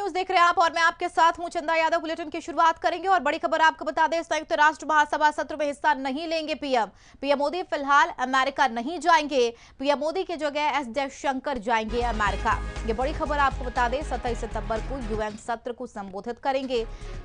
News देख रहे हैं आप और मैं आपके साथ हूं चंदा यादव। बुलेटिन की शुरुआत करेंगे और बड़ी खबर आपको बता दें, संयुक्त राष्ट्र महासभा सत्र में हिस्सा नहीं लेंगे पीएम मोदी फिलहाल अमेरिका नहीं जाएंगे। पीएम मोदी की जगह एस जयशंकर जाएंगे अमेरिका। ये बड़ी खबर आपको बता दें, 27 सितंबर को यूएन सत्र को संबोधित करेंगे।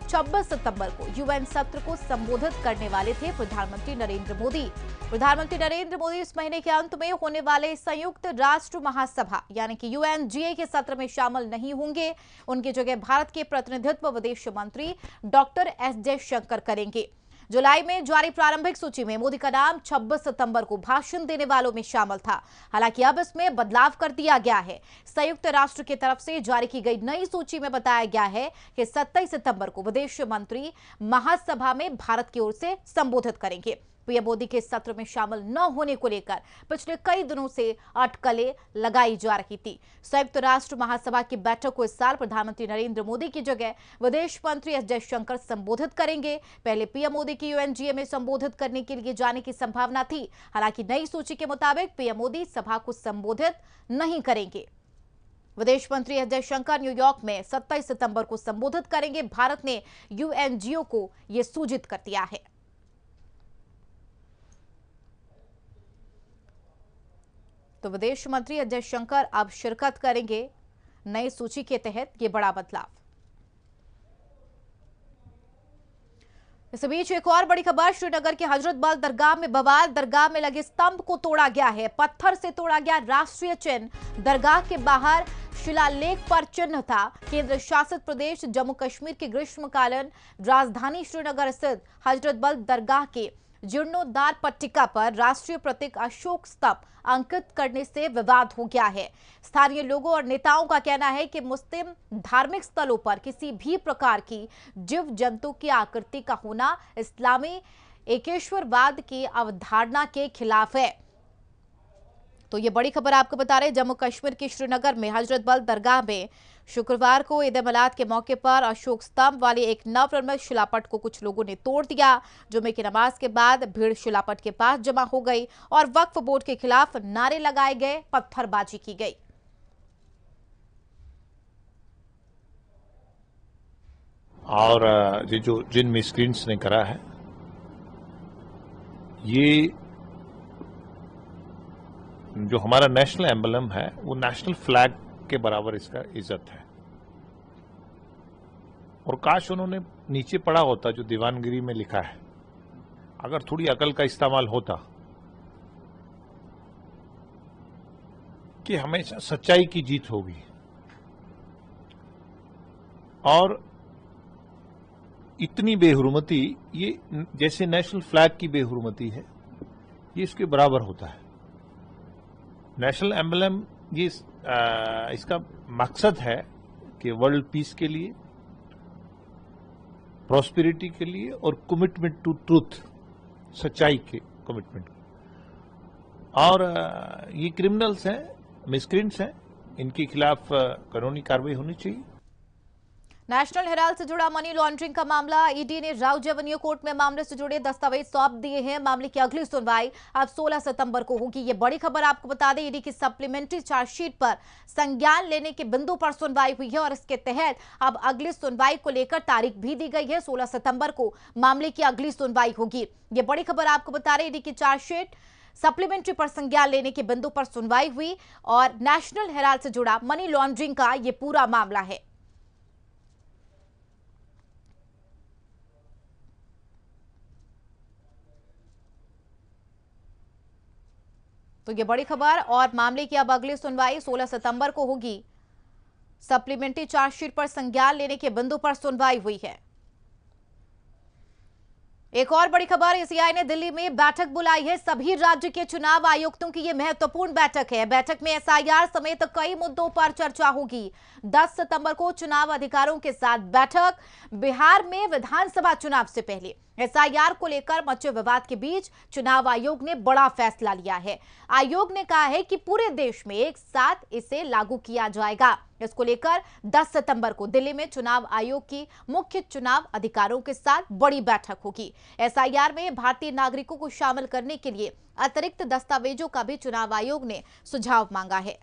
26 सितंबर को यूएन सत्र को संबोधित करने वाले थे प्रधानमंत्री नरेंद्र मोदी। प्रधानमंत्री नरेंद्र मोदी इस महीने के अंत में होने वाले संयुक्त राष्ट्र महासभा यानी कि यूएनजीए के सत्र में शामिल नहीं होंगे। उनकी जगह भारत के प्रतिनिधित्व विदेश मंत्री डॉक्टर एस जयशंकर करेंगे। जुलाई में जारी प्रारंभिक सूची में मोदी का नाम 26 सितंबर को भाषण देने वालों में शामिल था। हालांकि अब इसमें बदलाव कर दिया गया है। संयुक्त राष्ट्र की तरफ से जारी की गई नई सूची में बताया गया है कि 27 सितंबर को विदेश मंत्री महासभा में भारत की ओर से संबोधित करेंगे। पीएम मोदी के सत्र में शामिल न होने को लेकर पिछले कई दिनों से अटकलें लगाई जा रही थी। संयुक्त राष्ट्र महासभा की बैठक को इस साल प्रधानमंत्री नरेंद्र मोदी की जगह विदेश मंत्री एस जयशंकर संबोधित करेंगे। पहले पीएम मोदी की यूएनजीए में संबोधित करने के लिए जाने की संभावना थी। हालांकि नई सूची के मुताबिक पीएम मोदी सभा को संबोधित नहीं करेंगे। विदेश मंत्री एस जयशंकर न्यूयॉर्क में 27 सितंबर को संबोधित करेंगे। भारत ने यूएनजीओ को यह सूचित कर दिया है। तो विदेश मंत्री एस जयशंकर अब शिरकत करेंगे नई सूची के तहत। ये बड़ा बदलाव। इस बीच एक और बड़ी खबर, श्रीनगर के हजरत बल दरगाह में बवाल। दरगाह में लगे स्तंभ को तोड़ा गया है। पत्थर से तोड़ा गया राष्ट्रीय चिन्ह। दरगाह के बाहर शिलालेख पर चिन्ह था। केंद्र शासित प्रदेश जम्मू कश्मीर की ग्रीष्मकालीन राजधानी श्रीनगर स्थित हजरत बल दरगाह के जीर्णोद्धार पट्टिका पर राष्ट्रीय प्रतीक अशोक स्तंभ अंकित करने से विवाद हो गया है। स्थानीय लोगों और नेताओं का कहना है कि मुस्लिम धार्मिक स्थलों पर किसी भी प्रकार की जीव जंतु की आकृति का होना इस्लामी एकेश्वरवाद की अवधारणा के खिलाफ है। तो ये बड़ी खबर आपको बता रहे, जम्मू कश्मीर के श्रीनगर में हजरत बल दरगाह में शुक्रवार को ईद मिलाद के मौके पर अशोक स्तंभ वाले एक नवनिर्मित शिलापट को कुछ लोगों ने तोड़ दिया। जुमे की नमाज के बाद भीड़ शिलापट के पास जमा हो गई और वक्फ बोर्ड के खिलाफ नारे लगाए गए, पत्थरबाजी की गई। और ये जो जिन मिसक्रींट्स ने करा है, ये जो हमारा नेशनल एम्बलम है वो नेशनल फ्लैग के बराबर इसका इज्जत है। और काश उन्होंने नीचे पढ़ा होता जो दीवानगिरी में लिखा है। अगर थोड़ी अकल का इस्तेमाल होता कि हमेशा सच्चाई की जीत होगी और इतनी बेहुरमती ये जैसे नेशनल फ्लैग की बेहुरमती है, ये इसके बराबर होता है। नेशनल एम्बलम ये इसका मकसद है कि वर्ल्ड पीस के लिए, प्रॉस्पेरिटी के लिए और कमिटमेंट टू ट्रूथ, सच्चाई के कमिटमेंट। और ये क्रिमिनल्स हैं, मिसक्रींट्स हैं, इनके खिलाफ कानूनी कार्रवाई होनी चाहिए। नेशनल हेराल्ड से जुड़ा मनी लॉन्ड्रिंग का मामला, ईडी ने राव जेवनिया कोर्ट में मामले से जुड़े दस्तावेज सौंप दिए हैं। मामले की अगली सुनवाई अब 16 सितंबर को होगी। ये बड़ी खबर आपको बता दें, ईडी की सप्लीमेंट्री चार्जशीट पर संज्ञान लेने के बिंदु पर सुनवाई हुई है और इसके तहत अब अगली सुनवाई को लेकर तारीख भी दी गई है। 16 सितंबर को मामले की अगली सुनवाई होगी। ये बड़ी खबर आपको बता रहे, ईडी की चार्जशीट सप्लीमेंट्री पर संज्ञान लेने के बिंदु पर सुनवाई हुई और नेशनल हेराल्ड से जुड़ा मनी लॉन्ड्रिंग का ये पूरा मामला है। तो ये बड़ी खबर और मामले की अब अगली सुनवाई 16 सितंबर को होगी। सप्लीमेंट्री चार्जशीट पर संज्ञान लेने के बिंदु पर सुनवाई हुई है। एक और बड़ी खबर, सीआई ने दिल्ली में बैठक बुलाई है। सभी राज्य के चुनाव आयुक्तों की यह महत्वपूर्ण बैठक है। बैठक में एसआईआर समेत कई मुद्दों पर चर्चा होगी। 10 सितंबर को चुनाव अधिकारियों के साथ बैठक। बिहार में विधानसभा चुनाव से पहले एसआईआर को लेकर मचे विवाद के बीच चुनाव आयोग ने बड़ा फैसला लिया है। आयोग ने कहा है कि पूरे देश में एक साथ इसे लागू किया जाएगा। इसको लेकर 10 सितंबर को दिल्ली में चुनाव आयोग की मुख्य चुनाव अधिकारियों के साथ बड़ी बैठक होगी। एसआईआर में भारतीय नागरिकों को शामिल करने के लिए अतिरिक्त दस्तावेजों का भी चुनाव आयोग ने सुझाव मांगा है।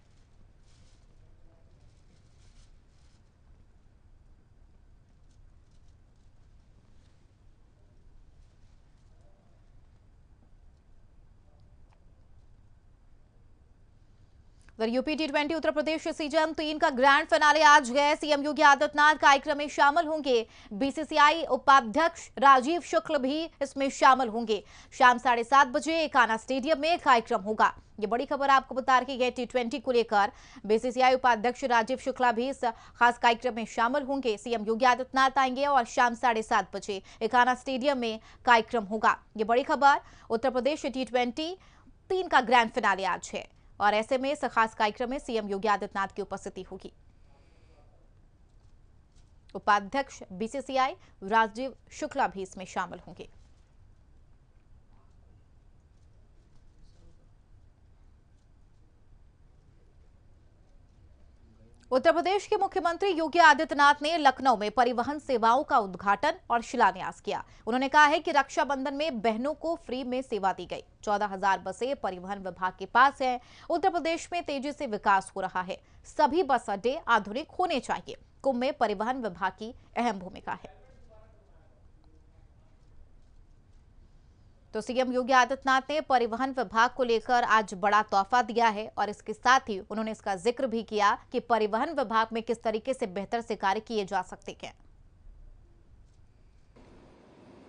फिर UP T20 Uttar Pradesh season 3 का ग्रैंड फिनाले आज है। सीएम योगी आदित्यनाथ कार्यक्रम में शामिल होंगे। बीसीसीआई उपाध्यक्ष राजीव शुक्ल भी इसमें शामिल होंगे। शाम 7:30 बजे एकाना स्टेडियम में कार्यक्रम होगा। ये बड़ी खबर आपको बता रही है T20 को लेकर। बीसीसीआई उपाध्यक्ष राजीव शुक्ला भी इस खास कार्यक्रम में शामिल होंगे। सीएम योगी आदित्यनाथ आएंगे और शाम 7:30 बजे एकाना स्टेडियम में कार्यक्रम होगा। ये बड़ी खबर। उत्तर प्रदेश T20 3 का ग्रैंड फिनाले आज है और ऐसे में इस खास कार्यक्रम में सीएम योगी आदित्यनाथ की उपस्थिति होगी। उपाध्यक्ष बीसीसीआई राजीव शुक्ला भी इसमें शामिल होंगे। उत्तर प्रदेश के मुख्यमंत्री योगी आदित्यनाथ ने लखनऊ में परिवहन सेवाओं का उद्घाटन और शिलान्यास किया। उन्होंने कहा है कि रक्षाबंधन में बहनों को फ्री में सेवा दी गई। 14,000 बसें परिवहन विभाग के पास हैं। उत्तर प्रदेश में तेजी से विकास हो रहा है। सभी बस अड्डे आधुनिक होने चाहिए। कुंभ में परिवहन विभाग की अहम भूमिका है। तो सीएम योगी आदित्यनाथ ने परिवहन विभाग को लेकर आज बड़ा तोहफा दिया है और इसके साथ ही उन्होंने इसका जिक्र भी किया कि परिवहन विभाग में किस तरीके से बेहतर से कार्य किए जा सकते हैं।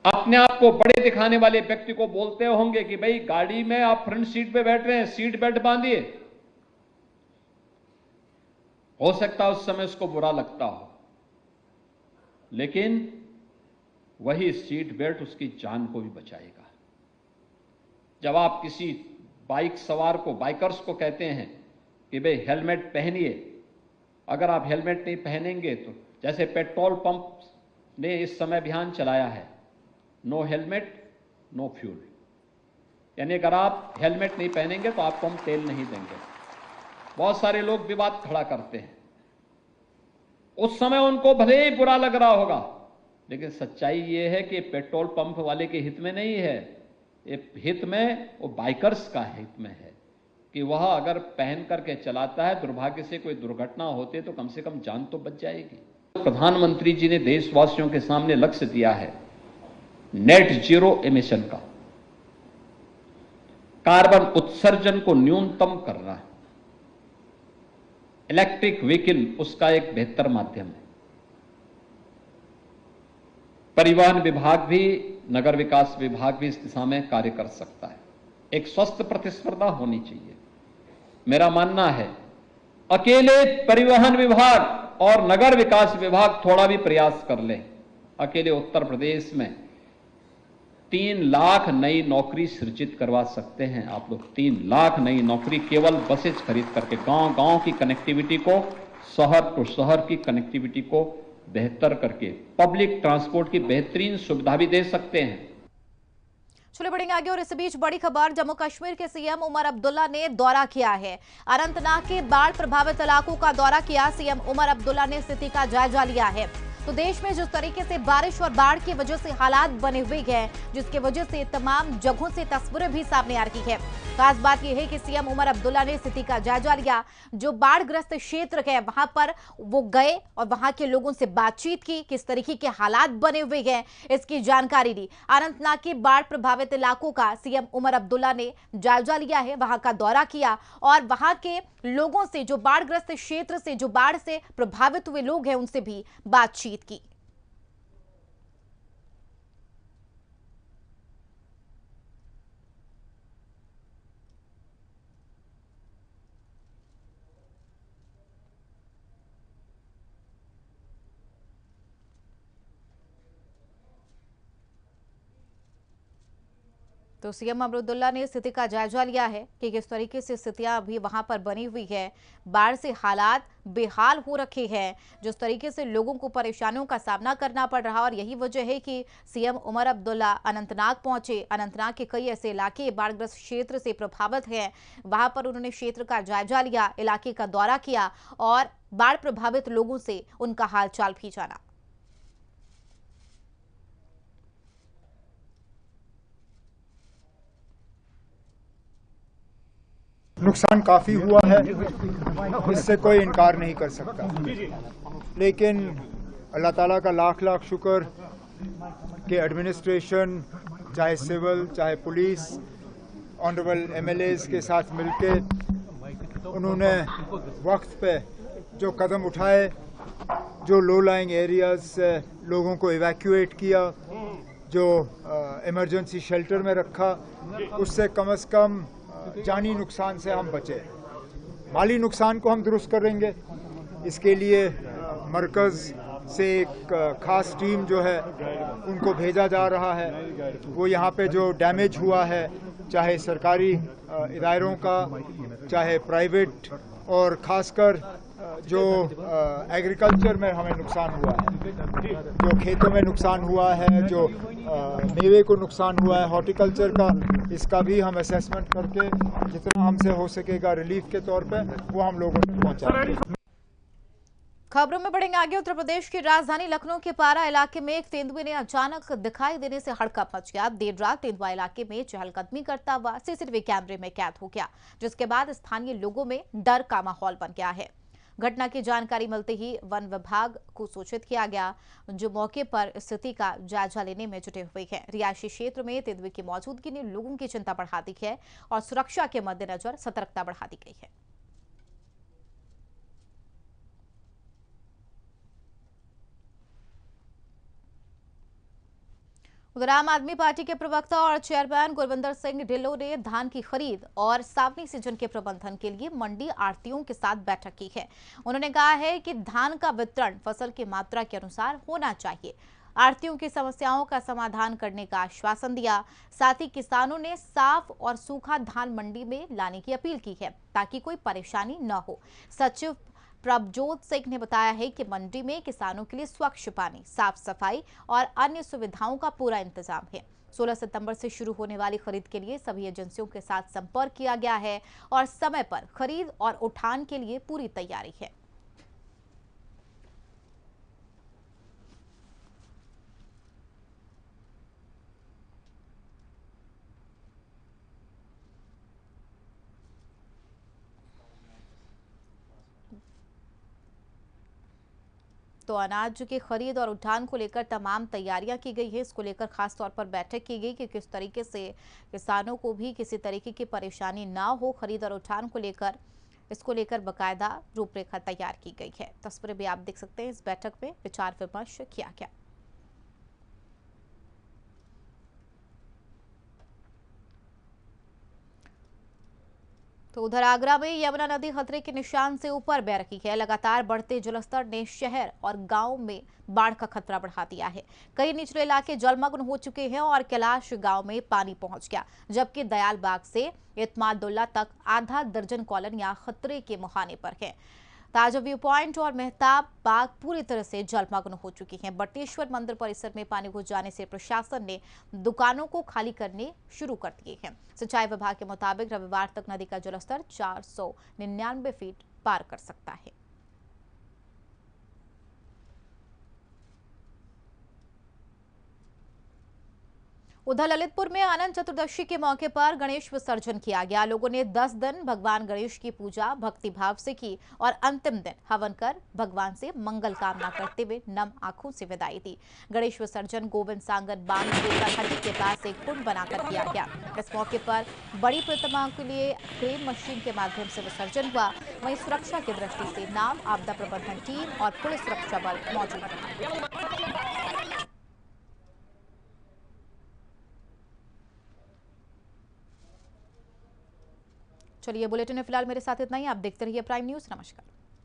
अपने आप को बड़े दिखाने वाले व्यक्ति को बोलते होंगे कि भाई गाड़ी में आप फ्रंट सीट पे बैठ रहे हैं, सीट बेल्ट बांधिए। हो सकता है उस समय उसको बुरा लगता हो, लेकिन वही सीट बेल्ट उसकी जान को भी बचाएगा। जब आप किसी बाइक सवार को, बाइकर्स को कहते हैं कि भाई हेलमेट पहनिए, अगर आप हेलमेट नहीं पहनेंगे तो जैसे पेट्रोल पंप ने इस समय अभियान चलाया है, नो हेलमेट नो फ्यूल, यानी अगर आप हेलमेट नहीं पहनेंगे तो आपको हम तेल नहीं देंगे। बहुत सारे लोग विवाद खड़ा करते हैं। उस समय उनको भले ही बुरा लग रहा होगा, लेकिन सच्चाई ये है कि पेट्रोल पंप वाले के हित में नहीं है, ये हित में वो बाइकर्स का हित में है कि वह अगर पहन करके चलाता है, दुर्भाग्य से कोई दुर्घटना होती है तो कम से कम जान तो बच जाएगी। प्रधानमंत्री जी ने देशवासियों के सामने लक्ष्य दिया है नेट जीरो एमिशन का, कार्बन उत्सर्जन को न्यूनतम करना है। इलेक्ट्रिक व्हीकल उसका एक बेहतर माध्यम है। परिवहन विभाग भी, नगर विकास विभाग भी इस दिशा में कार्य कर सकता है। एक स्वस्थ प्रतिस्पर्धा होनी चाहिए। मेरा मानना है अकेले परिवहन विभाग और नगर विकास विभाग थोड़ा भी प्रयास कर ले, अकेले उत्तर प्रदेश में 3 लाख नई नौकरी सृजित करवा सकते हैं आप लोग। 3 लाख नई नौकरी केवल बसेज खरीद करके, गांव-गांव की कनेक्टिविटी को, शहर टू शहर की कनेक्टिविटी को बेहतर करके पब्लिक ट्रांसपोर्ट की बेहतरीन सुविधा भी दे सकते हैं। चलिए बढ़ेंगे आगे और इस बीच बड़ी खबर। जम्मू कश्मीर के सीएम उमर अब्दुल्ला ने दौरा किया है। अनंतनाग के बाढ़ प्रभावित इलाकों का दौरा किया। सीएम उमर अब्दुल्ला ने स्थिति का जायजा लिया है। तो देश में जिस तरीके से बारिश और बाढ़ की वजह से हालात बने हुए हैं, जिसके वजह से तमाम जगहों से तस्वीरें भी सामने आ रही है। खास बात यह है कि सीएम उमर अब्दुल्ला ने स्थिति का जायजा लिया। जो बाढ़ग्रस्त क्षेत्र है वहां पर वो गए और वहां के लोगों से बातचीत की, किस तरीके के हालात बने हुए हैं इसकी जानकारी ली। अनंतनाग के बाढ़ प्रभावित इलाकों का सीएम उमर अब्दुल्ला ने जायजा लिया है, वहां का दौरा किया और वहां के लोगों से, जो बाढ़ग्रस्त क्षेत्र से, जो बाढ़ से प्रभावित हुए लोग हैं, उनसे भी बातचीत की। तो सीएम अब्दुल्ला ने स्थिति का जायजा लिया है कि किस तरीके से स्थितियां अभी वहां पर बनी हुई है। बाढ़ से हालात बेहाल हो रखे हैं, जिस तरीके से लोगों को परेशानियों का सामना करना पड़ रहा, और यही वजह है कि सीएम उमर अब्दुल्ला अनंतनाग पहुंचे। अनंतनाग के कई ऐसे इलाके बाढ़ग्रस्त क्षेत्र से प्रभावित हैं, वहां पर उन्होंने क्षेत्र का जायजा लिया, इलाके का दौरा किया और बाढ़ प्रभावित लोगों से उनका हालचाल भी जाना। नुकसान काफ़ी हुआ है, इससे कोई इनकार नहीं कर सकता, लेकिन अल्लाह ताला का लाख लाख शुक्र कि एडमिनिस्ट्रेशन, चाहे सिविल चाहे पुलिस, ऑनरेबल एमएलएज के साथ मिलके उन्होंने वक्त पे जो कदम उठाए, जो लो लाइंग एरियाज से लोगों को इवैक्यूएट किया, जो इमरजेंसी शेल्टर में रखा, उससे कम से कम जानी नुकसान से हम बचे। माली नुकसान को हम दुरुस्त करेंगे। इसके लिए मरकज़ से एक ख़ास टीम जो है उनको भेजा जा रहा है। वो यहाँ पे जो डैमेज हुआ है, चाहे सरकारी इदारों का, चाहे प्राइवेट, और ख़ासकर जो एग्रीकल्चर में हमें नुकसान हुआ है, जो खेतों में नुकसान हुआ है, जो मेवे को नुकसान हुआ है, हॉर्टिकल्चर का, इसका भी हम असेसमेंट करके जितना हमसे हो सकेगा रिलीफ के तौर पे वो हम लोगों तक पहुँचाएंगे। खबरों में बढ़ेंगे आगे। उत्तर प्रदेश की राजधानी लखनऊ के पारा इलाके में एक तेंदुए ने अचानक दिखाई देने से हड़कंप मच गया। देर रात तेंदुआ इलाके में चहलकदमी करता हुआ सीसीटीवी कैमरे में कैद हो गया, जिसके बाद स्थानीय लोगों में डर का माहौल बन गया है। घटना की जानकारी मिलते ही वन विभाग को सूचित किया गया, जो मौके पर स्थिति का जायजा लेने में जुटे हुए हैं। रिहायशी क्षेत्र में तेंदुए की मौजूदगी ने लोगों की चिंता बढ़ा दी है और सुरक्षा के मद्देनजर सतर्कता बढ़ा दी गई है। उधर आम आदमी पार्टी के प्रवक्ता और चेयरमैन गुरविंदर सिंह ढिल्लों ने धान की खरीद और सावनी सीजन के प्रबंधन के लिए मंडी आढ़तियों के साथ बैठक की है। उन्होंने कहा है कि धान का वितरण फसल की मात्रा के अनुसार होना चाहिए। आढ़तियों की समस्याओं का समाधान करने का आश्वासन दिया। साथ ही किसानों ने साफ और सूखा धान मंडी में लाने की अपील की है, ताकि कोई परेशानी न हो। सचिव प्रभजोत सिंह ने बताया है कि मंडी में किसानों के लिए स्वच्छ पानी, साफ सफाई और अन्य सुविधाओं का पूरा इंतजाम है। 16 सितंबर से शुरू होने वाली खरीद के लिए सभी एजेंसियों के साथ संपर्क किया गया है और समय पर खरीद और उठान के लिए पूरी तैयारी है। तो अनाज की खरीद और उठान को लेकर तमाम तैयारियां की गई है। इसको लेकर खास तौर पर बैठक की गई कि किस तरीके से किसानों को भी किसी तरीके की परेशानी ना हो। खरीद और उठान को लेकर इसको लेकर बकायदा रूपरेखा तैयार की गई है। तस्वीरें भी आप देख सकते हैं। इस बैठक में विचार विमर्श किया गया। तो उधर आगरा में यमुना नदी खतरे के निशान से ऊपर बह रही है। लगातार बढ़ते जलस्तर ने शहर और गांव में बाढ़ का खतरा बढ़ा दिया है। कई निचले इलाके जलमग्न हो चुके हैं और कैलाश गांव में पानी पहुंच गया, जबकि दयाल बाग से इत्मादुल्ला तक आधा दर्जन कॉलोनियां खतरे के मुहाने पर है। ताजा व्यू पॉइंट और मेहताब बाग पूरी तरह से जलमग्न हो चुकी हैं। बटेश्वर मंदिर परिसर में पानी घुस जाने से प्रशासन ने दुकानों को खाली करने शुरू कर दिए हैं। सिंचाई विभाग के मुताबिक रविवार तक नदी का जलस्तर 499 फीट पार कर सकता है। उधर ललितपुर में अनंत चतुर्दशी के मौके पर गणेश विसर्जन किया गया। लोगों ने 10 दिन भगवान गणेश की पूजा भक्ति भाव से की और अंतिम दिन हवन कर भगवान से मंगल कामना करते हुए नम आंखों से विदाई दी। गणेश विसर्जन गोविंद सागर बांध के तलहटी के पास एक कुंड बनाकर किया गया। इस मौके पर बड़ी प्रतिमा के लिए क्रेन मशीन के माध्यम से विसर्जन हुआ। वहीं सुरक्षा की दृष्टि से नाम आपदा प्रबंधन टीम और पुलिस सुरक्षा बल मौजूद रहा। चलिए, बुलेटिन में फिलहाल मेरे साथ इतना ही। आप देखते रहिए प्राइम न्यूज। नमस्कार।